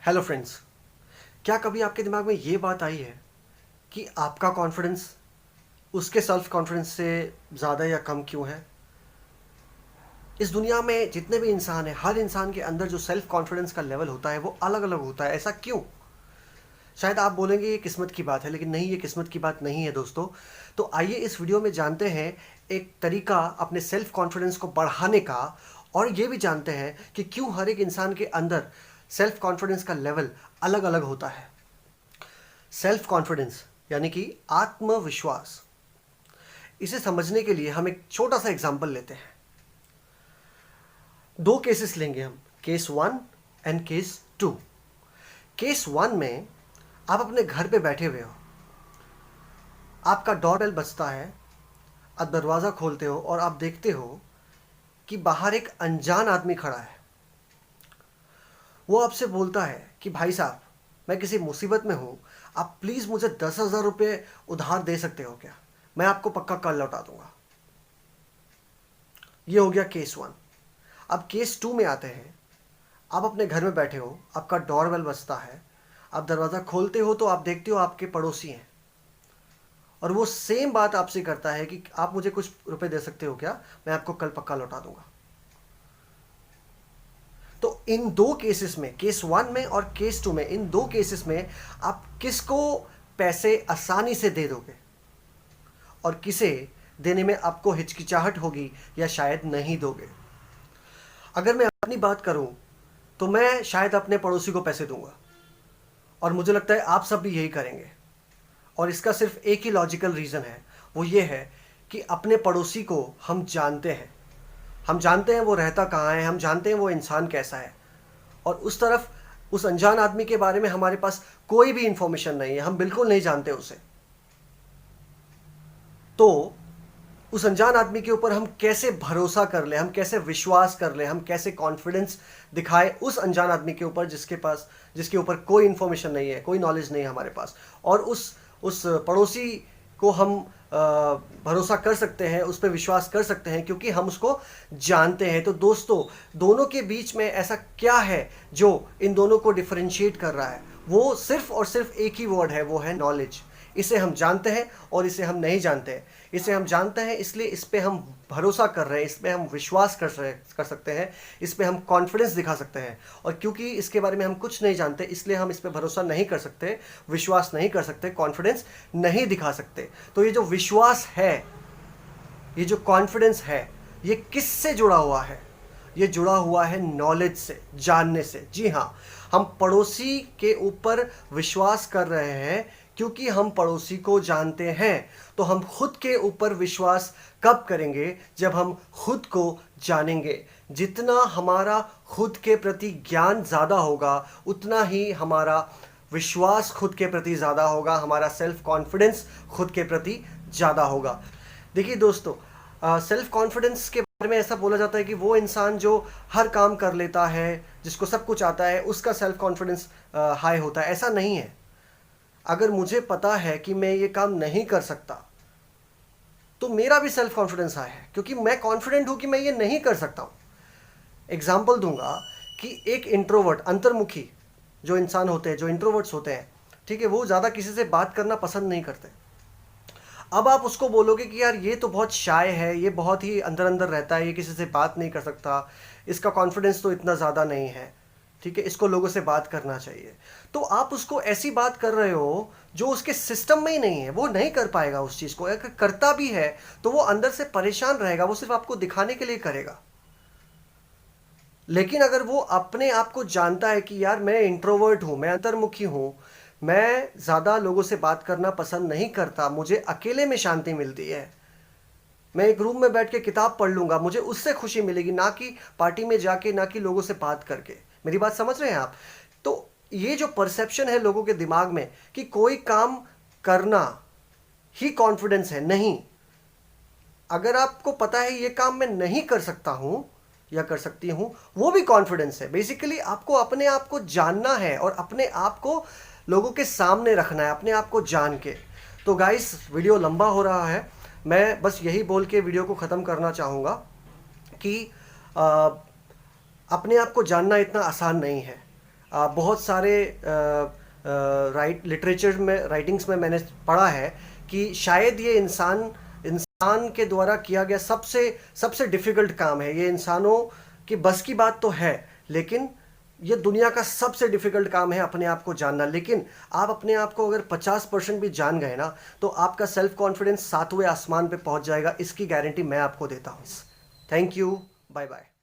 Hello friends. क्या कभी आपके दिमाग में ये बात आई है कि आपका कॉन्फिडेंस उसके सेल्फ कॉन्फिडेंस से ज़्यादा या कम क्यों है? इस दुनिया में जितने भी इंसान हैं, हर इंसान के अंदर जो सेल्फ कॉन्फिडेंस का लेवल होता है वो अलग अलग होता है। ऐसा क्यों? शायद आप बोलेंगे ये किस्मत की बात है, लेकिन नहीं, ये किस्मत की बात नहीं है दोस्तों। तो आइए इस वीडियो में जानते हैं एक तरीका अपने सेल्फ कॉन्फिडेंस को बढ़ाने का, और ये भी जानते हैं कि क्यों हर एक इंसान के अंदर सेल्फ कॉन्फिडेंस का लेवल अलग अलग होता है। सेल्फ कॉन्फिडेंस यानी कि आत्मविश्वास, इसे समझने के लिए हम एक छोटा सा एग्जांपल लेते हैं। दो केसेस लेंगे हम, case one and case two. Case one में आप अपने घर पे बैठे हुए हो, आपका डोरबेल बजता है, आप दरवाज़ा खोलते हो और आप देखते हो कि बाहर एक अनजान आदमी खड़ा है। वो आपसे बोलता है कि भाई साहब, मैं किसी मुसीबत में हूँ, आप प्लीज़ मुझे 10,000 रुपये उधार दे सकते हो क्या? मैं आपको पक्का कल लौटा दूंगा। ये हो गया केस वन। अब केस टू में आते हैं। आप अपने घर में बैठे हो, आपका डोरबेल बजता है, आप दरवाज़ा खोलते हो तो आप देखते हो आपके पड़ोसी हैं, और वो सेम बात आपसे करता है कि आप मुझे कुछ रुपए दे सकते हो क्या? मैं आपको कल पक्का लौटा दूंगा। तो इन दो केसेस में, केस वन में और केस टू में, इन दो केसेस में आप किसको पैसे आसानी से दे दोगे और किसे देने में आपको हिचकिचाहट होगी या शायद नहीं दोगे? अगर मैं अपनी बात करूं तो मैं शायद अपने पड़ोसी को पैसे दूंगा, और मुझे लगता है आप सब भी यही करेंगे। और इसका सिर्फ एक ही लॉजिकल रीज़न है, वो ये है कि अपने पड़ोसी को हम जानते हैं। हम जानते हैं वो रहता कहाँ है, हम जानते हैं वो इंसान कैसा है, और उस तरफ उस अनजान आदमी के बारे में हमारे पास कोई भी इंफॉर्मेशन नहीं है, हम बिल्कुल नहीं जानते उसे। तो उस अनजान आदमी के ऊपर हम कैसे भरोसा कर ले, हम कैसे विश्वास कर ले, हम कैसे कॉन्फिडेंस दिखाए उस अनजान आदमी के ऊपर जिसके ऊपर कोई इंफॉर्मेशन नहीं है, कोई नॉलेज नहीं है हमारे पास, और उस पड़ोसी को हम भरोसा कर सकते हैं, उस पर विश्वास कर सकते हैं क्योंकि हम उसको जानते हैं। तो दोस्तों, दोनों के बीच में ऐसा क्या है जो इन दोनों को डिफरेंशिएट कर रहा है? वो सिर्फ और सिर्फ एक ही वर्ड है, वो है नॉलेज। इसे हम जानते हैं और इसे हम नहीं जानते हैं। इसे हम जानते हैं इसलिए इस पे हम भरोसा कर रहे हैं, इस पे हम विश्वास कर सकते हैं, इस पे हम कॉन्फिडेंस दिखा सकते हैं। और क्योंकि इसके बारे में हम कुछ नहीं जानते, इसलिए हम इस पे भरोसा नहीं कर सकते, विश्वास नहीं कर सकते, कॉन्फिडेंस नहीं दिखा सकते। तो ये जो विश्वास है, ये जो कॉन्फिडेंस है, ये किससे जुड़ा हुआ है? ये जुड़ा हुआ है नॉलेज से, जानने से। जी हाँ, हम पड़ोसी के ऊपर विश्वास कर रहे हैं क्योंकि हम पड़ोसी को जानते हैं। तो हम खुद के ऊपर विश्वास कब करेंगे? जब हम खुद को जानेंगे। जितना हमारा खुद के प्रति ज्ञान ज़्यादा होगा, उतना ही हमारा विश्वास खुद के प्रति ज़्यादा होगा, हमारा सेल्फ कॉन्फिडेंस खुद के प्रति ज़्यादा होगा। देखिए दोस्तों, सेल्फ कॉन्फिडेंस के बारे में ऐसा बोला जाता है कि वो इंसान जो हर काम कर लेता है, जिसको सब कुछ आता है, उसका सेल्फ कॉन्फिडेंस हाई होता है। ऐसा नहीं है। अगर मुझे पता है कि मैं ये काम नहीं कर सकता, तो मेरा भी सेल्फ कॉन्फिडेंस हाई है, क्योंकि मैं कॉन्फिडेंट हूं कि मैं ये नहीं कर सकता हूं। एग्जाम्पल दूंगा कि एक इंट्रोवर्ट, अंतर्मुखी जो इंसान होते हैं, जो इंट्रोवर्ट्स होते हैं, ठीक है, वो ज़्यादा किसी से बात करना पसंद नहीं करते। अब आप उसको बोलोगे कि यार ये तो बहुत शाय है, ये बहुत ही अंदर अंदर रहता है, ये किसी से बात नहीं कर सकता, इसका कॉन्फिडेंस तो इतना ज़्यादा नहीं है, ठीक है, इसको लोगों से बात करना चाहिए। तो आप उसको ऐसी बात कर रहे हो जो उसके सिस्टम में ही नहीं है, वो नहीं कर पाएगा उस चीज़ को। अगर करता भी है तो वो अंदर से परेशान रहेगा, वो सिर्फ आपको दिखाने के लिए करेगा। लेकिन अगर वो अपने आप को जानता है कि यार मैं इंट्रोवर्ट हूँ, मैं अंतर्मुखी हूँ, मैं ज़्यादा लोगों से बात करना पसंद नहीं करता, मुझे अकेले में शांति मिलती है, मैं एक रूम में बैठ के किताब पढ़ लूँगा, मुझे उससे खुशी मिलेगी, ना कि पार्टी में जाके, ना कि लोगों से बात करके। मेरी बात समझ रहे हैं आप? तो ये जो परसेप्शन है लोगों के दिमाग में कि कोई काम करना ही कॉन्फिडेंस है, नहीं। अगर आपको पता है ये काम मैं नहीं कर सकता हूं या कर सकती हूं, वो भी कॉन्फिडेंस है। बेसिकली आपको अपने आप को जानना है और अपने आप को लोगों के सामने रखना है, अपने आप को जान के। तो गाइस, वीडियो लंबा हो रहा है, मैं बस यही बोल के वीडियो को ख़त्म करना चाहूँगा कि अपने आप को जानना इतना आसान नहीं है। बहुत सारे लिटरेचर में, राइटिंग्स में मैंने पढ़ा है कि शायद ये इंसान के द्वारा किया गया सबसे सबसे डिफिकल्ट काम है। ये इंसानों की बस की बात तो है, लेकिन ये दुनिया का सबसे डिफिकल्ट काम है अपने आप को जानना। लेकिन आप अपने आप को अगर 50% भी जान गए ना, तो आपका सेल्फ कॉन्फिडेंस 7वें आसमान पे पहुंच जाएगा। इसकी गारंटी मैं आपको देता हूं। Thank you, bye bye.